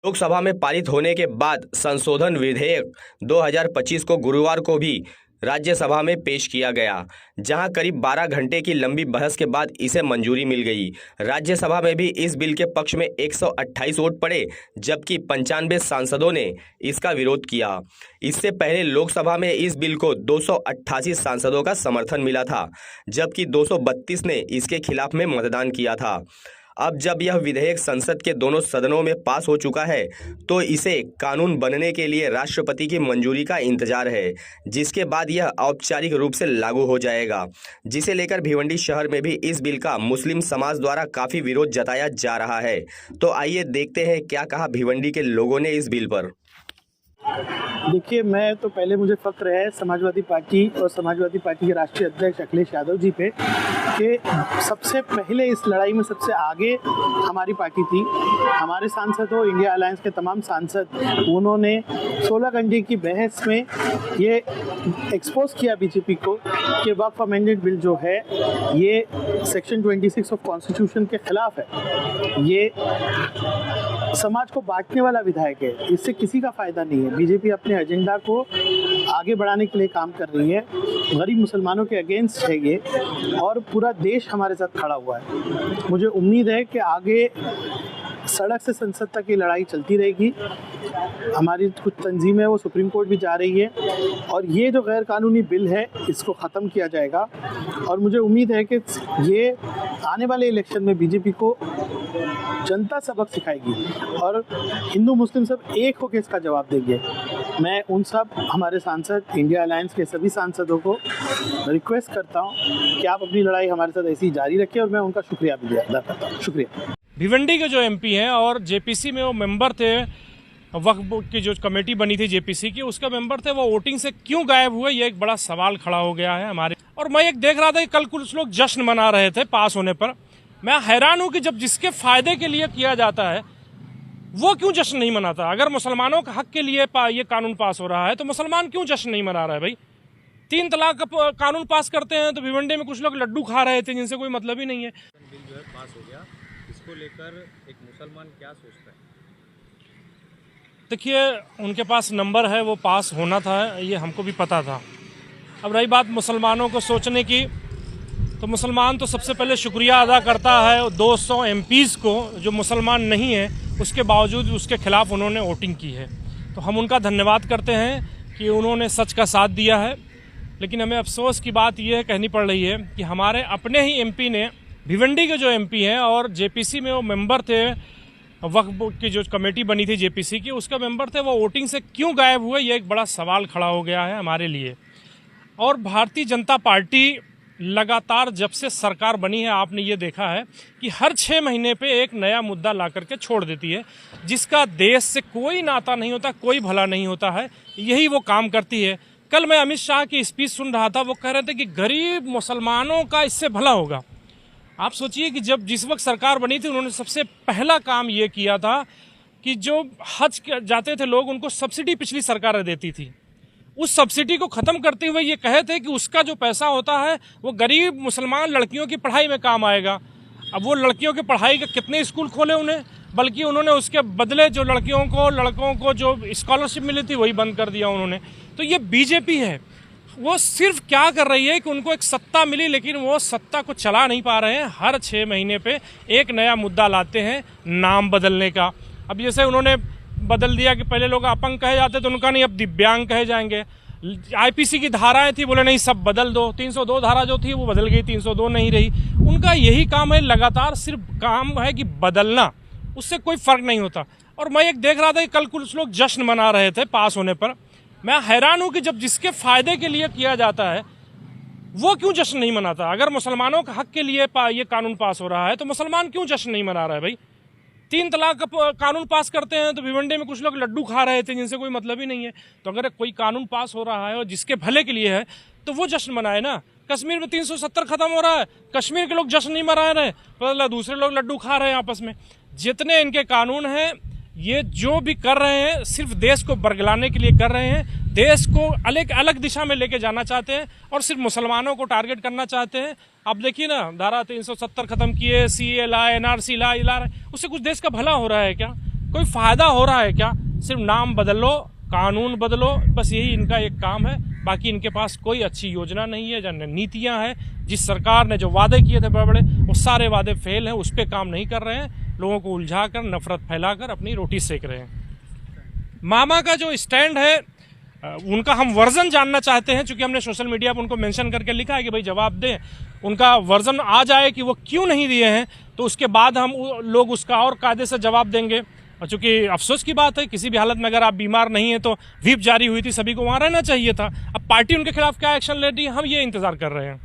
लोकसभा में पारित होने के बाद संशोधन विधेयक 2025 को गुरुवार को भी राज्यसभा में पेश किया गया, जहां करीब 12 घंटे की लंबी बहस के बाद इसे मंजूरी मिल गई। राज्यसभा में भी इस बिल के पक्ष में 128 वोट पड़े, जबकि 95 सांसदों ने इसका विरोध किया। इससे पहले लोकसभा में इस बिल को 288 सांसदों का समर्थन मिला था, जबकि 232 ने इसके खिलाफ में मतदान किया था। अब जब यह विधेयक संसद के दोनों सदनों में पास हो चुका है, तो इसे कानून बनने के लिए राष्ट्रपति की मंजूरी का इंतजार है, जिसके बाद यह औपचारिक रूप से लागू हो जाएगा, जिसे लेकर भिवंडी शहर में भी इस बिल का मुस्लिम समाज द्वारा काफ़ी विरोध जताया जा रहा है। तो आइए देखते हैं क्या कहा भिवंडी के लोगों ने इस बिल पर। देखिए, मैं तो पहले मुझे फ़ख्र है समाजवादी पार्टी और समाजवादी पार्टी के राष्ट्रीय अध्यक्ष अखिलेश यादव जी पे कि सबसे पहले इस लड़ाई में सबसे आगे हमारी पार्टी थी। हमारे सांसद हो, इंडिया अलायंस के तमाम सांसद, उन्होंने 16 घंटे की बहस में ये एक्सपोज किया बीजेपी को कि वक्फ अमेंडमेंट बिल जो है ये सेक्शन 26 ऑफ कॉन्स्टिट्यूशन के ख़िलाफ़ है। ये समाज को बांटने वाला विधायक है, इससे किसी का फ़ायदा नहीं है। बीजेपी अपने एजेंडा को आगे बढ़ाने के लिए काम कर रही है, गरीब मुसलमानों के अगेंस्ट है ये, और पूरा देश हमारे साथ खड़ा हुआ है। मुझे उम्मीद है कि आगे सड़क से संसद तक की लड़ाई चलती रहेगी। हमारी कुछ तंजीमें वो सुप्रीम कोर्ट भी जा रही है और ये जो गैर कानूनी बिल है इसको ख़त्म किया जाएगा। और मुझे उम्मीद है कि ये आने वाले इलेक्शन में बीजेपी को जनता सबक सिखाएगी और हिंदू मुस्लिम सब एक होकर इसका जवाब देंगे। मैं उन सब हमारे सांसद, इंडिया अलायंस के सभी सांसदों को रिक्वेस्ट करता हूँ कि आप अपनी लड़ाई हमारे साथ ऐसी जारी रखें और मैं उनका शुक्रिया भी अदा करता हूँ। शुक्रिया। भिवंडी के जो एमपी हैं और जेपीसी में वो मेंबर थे, वक्फ की जो कमेटी बनी थी जेपीसी की, उसका मेंबर थे, वो वोटिंग से क्यों गायब हुए, ये एक बड़ा सवाल खड़ा हो गया है हमारे। और मैं एक देख रहा था कि कल कुछ लोग जश्न मना रहे थे पास होने पर। मैं हैरान हूं कि जब जिसके फायदे के लिए किया जाता है वो क्यों जश्न नहीं मनाता। अगर मुसलमानों के हक के लिए ये कानून पास हो रहा है तो मुसलमान क्यों जश्न नहीं मना रहा है भाई। 3 तलाक का कानून पास करते हैं तो भिवंडी में कुछ लोग लड्डू खा रहे थे जिनसे कोई मतलब ही नहीं है। बिल जो है पास हो गया, इसको लेकर एक मुसलमान क्या सोचता है? देखिए, उनके पास नंबर है, वो पास होना था, ये हमको भी पता था। अब रही बात मुसलमानों को सोचने की, तो मुसलमान तो सबसे पहले शुक्रिया अदा करता है 200 एमपीज़ को जो मुसलमान नहीं है, उसके बावजूद उसके खिलाफ उन्होंने वोटिंग की है। तो हम उनका धन्यवाद करते हैं कि उन्होंने सच का साथ दिया है। लेकिन हमें अफसोस की बात यह कहनी पड़ रही है कि हमारे अपने ही एमपी ने, भिवंडी के जो एमपी हैं और जेपीसी में वो मेंबर थे, वक्फ की जो कमेटी बनी थी जेपीसी की, उसका मेंबर थे, वो वोटिंग से क्यों गायब हुए, ये एक बड़ा सवाल खड़ा हो गया है हमारे लिए। और भारतीय जनता पार्टी लगातार जब से सरकार बनी है, आपने ये देखा है कि हर 6 महीने पे एक नया मुद्दा ला करके छोड़ देती है, जिसका देश से कोई नाता नहीं होता, कोई भला नहीं होता है, यही वो काम करती है। कल मैं अमित शाह की स्पीच सुन रहा था, वो कह रहे थे कि गरीब मुसलमानों का इससे भला होगा। आप सोचिए कि जब जिस वक्त सरकार बनी थी, उन्होंने सबसे पहला काम ये किया था कि जो हज जाते थे लोग, उनको सब्सिडी पिछली सरकारें देती थी, उस सब्सिडी को ख़त्म करते हुए ये कहे थे कि उसका जो पैसा होता है वो गरीब मुसलमान लड़कियों की पढ़ाई में काम आएगा। अब वो लड़कियों की पढ़ाई के कितने स्कूल खोले उन्हें, बल्कि उन्होंने उसके बदले जो लड़कों को जो स्कॉलरशिप मिली थी वही बंद कर दिया उन्होंने। तो ये बीजेपी है, वो सिर्फ क्या कर रही है कि उनको एक सत्ता मिली, लेकिन वो सत्ता को चला नहीं पा रहे हैं। हर 6 महीने पे एक नया मुद्दा लाते हैं, नाम बदलने का। अब जैसे उन्होंने बदल दिया कि पहले लोग अपंग कहे जाते तो उनका नहीं, अब दिव्यांग कहे जाएंगे। आईपीसी की धाराएं थी, बोले नहीं सब बदल दो। 302 धारा जो थी वो बदल गई, 302 नहीं रही। उनका यही काम है, लगातार सिर्फ काम है कि बदलना, उससे कोई फर्क नहीं होता। और मैं एक देख रहा था कि कल कुछ लोग जश्न मना रहे थे पास होने पर। मैं हैरान हूं कि जब जिसके फायदे के लिए किया जाता है वो क्यों जश्न नहीं मनाता। अगर मुसलमानों के हक के लिए ये कानून पास हो रहा है तो मुसलमान क्यों जश्न नहीं मना रहा है भाई। 3 तलाक का कानून पास करते हैं तो भिवंडी में कुछ लोग लड्डू खा रहे थे जिनसे कोई मतलब ही नहीं है। तो अगर कोई कानून पास हो रहा है और जिसके भले के लिए है तो वो जश्न मनाए ना। कश्मीर में 370 खत्म हो रहा है, कश्मीर के लोग जश्न नहीं मना रहे, मतलब दूसरे लोग लड्डू खा रहे हैं आपस में। जितने इनके कानून हैं, ये जो भी कर रहे हैं सिर्फ देश को बरगलाने के लिए कर रहे हैं, देश को अलग अलग दिशा में लेके जाना चाहते हैं और सिर्फ मुसलमानों को टारगेट करना चाहते हैं। अब देखिए ना, धारा 370 खत्म किए, CA लाए, NRC ला रहे, उससे कुछ देश का भला हो रहा है क्या? कोई फ़ायदा हो रहा है क्या? सिर्फ नाम बदलो, कानून बदलो, बस यही इनका एक काम है। बाकी इनके पास कोई अच्छी योजना नहीं है, जन नीतियाँ हैं। जिस सरकार ने जो वादे किए थे बड़े बड़े, वो सारे वादे फेल हैं, उस पर काम नहीं कर रहे हैं। लोगों को उलझाकर, नफरत फैलाकर अपनी रोटी सेक रहे हैं। मामा का जो स्टैंड है, उनका हम वर्जन जानना चाहते हैं, क्योंकि हमने सोशल मीडिया पर उनको मेंशन करके लिखा है कि भाई जवाब दें। उनका वर्जन आ जाए कि वो क्यों नहीं दिए हैं, तो उसके बाद हम लोग उसका और कायदे से जवाब देंगे। और चूंकि अफसोस की बात है, किसी भी हालत में अगर आप बीमार नहीं है तो व्हिप जारी हुई थी, सभी को वहाँ रहना चाहिए था। अब पार्टी उनके खिलाफ क्या एक्शन ले रही है, हम ये इंतजार कर रहे हैं।